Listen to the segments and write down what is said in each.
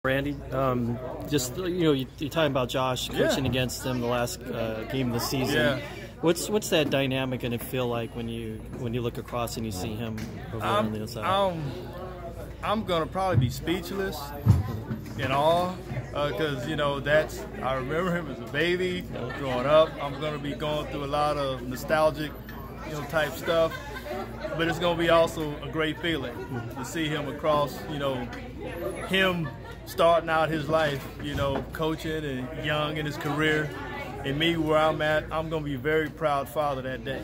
Randy, just you're talking about Josh coaching against him the last game of the season. Yeah. What's that dynamic going to feel like when you look across and you see him over on the other side? I'm gonna probably be speechless in awe because I remember him as a baby growing up. I'm gonna be going through a lot of nostalgic type stuff, but it's gonna be also a great feeling to see him across him starting out his life, coaching and young in his career, and me where I'm at. I'm going to be a very proud father that day.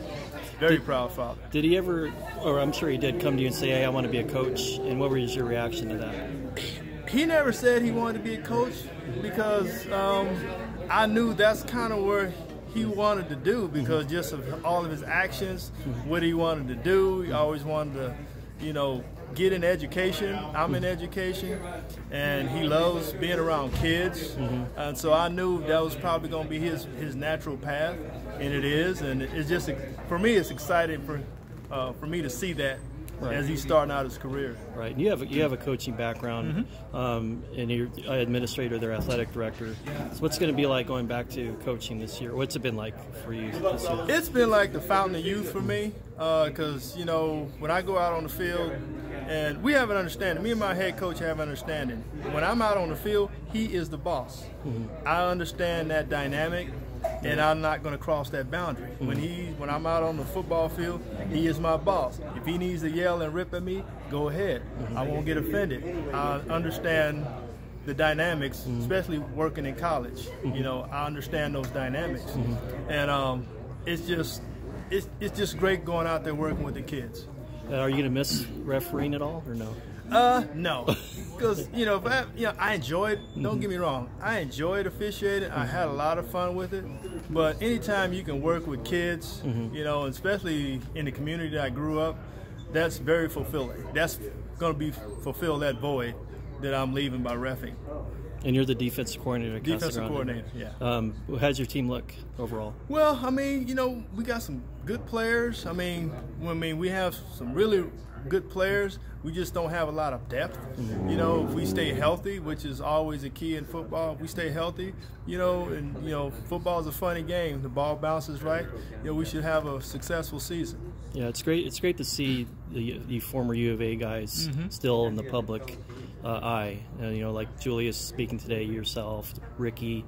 Very proud father. Did he ever, or I'm sure he did, come to you and say, hey, I want to be a coach, and what was your reaction to that? He never said he wanted to be a coach because I knew that's kind of where he wanted to do because just of all of his actions, what he wanted to do. He always wanted to, get in education. I'm in education, and he loves being around kids. And so I knew that was probably going to be his natural path, and it is. And it's just, for me, it's exciting for me to see that as he's starting out his career. Right. And you have a coaching background, and you're administrator, their athletic director. So what's going to be like going back to coaching this year? What's it been like for you this year? It's been like the fountain of youth for me because, when I go out on the field, and we have an understanding. Me and my head coach have an understanding. When I'm out on the field, he is the boss. I understand that dynamic, and I'm not going to cross that boundary. When I'm out on the football field, he is my boss. If he needs to yell and rip at me, go ahead. I won't get offended. I understand the dynamics, especially working in college. I understand those dynamics, and it's just great going out there working with the kids. Are you going to miss refereeing at all, or no? No, because I enjoyed. Don't get me wrong, I enjoyed officiating. I had a lot of fun with it. But anytime you can work with kids, especially in the community that I grew up, that's very fulfilling. That's going to fulfill that void that I'm leaving by reffing. And you're the defensive coordinator. Defensive coordinator, yeah. How's your team look overall? Well, we got some good players. We have some really good players. We just don't have a lot of depth. If we stay healthy, which is always a key in football, if we stay healthy, football is a funny game. The ball bounces right. We should have a successful season. Yeah, it's great. It's great to see the former U of A guys still in the public eye. Like Julius speaking today, yourself, Ricky,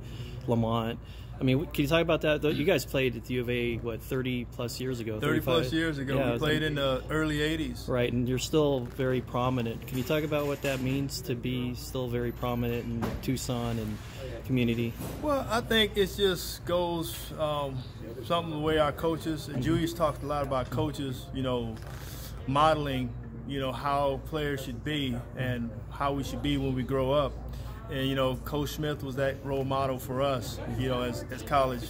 Lamont. Can you talk about that? You guys played at the U of A, 30-plus years ago? 30-plus years ago. Yeah, we played in the early 80s. Right, and you're still very prominent. Can you talk about what that means to be still very prominent in Tucson and community? Well, I think it just goes something the way our coaches, and Julius talked a lot about coaches, modeling, how players should be and how we should be when we grow up. And Coach Smith was that role model for us, as college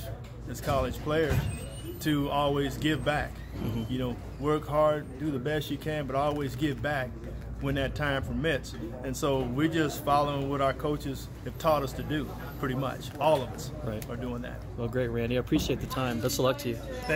players, to always give back. Work hard, do the best you can, but always give back when that time permits. And so we're just following what our coaches have taught us to do, pretty much. All of us are doing that. Well, great, Randy. I appreciate the time. Best of luck to you. Thank you.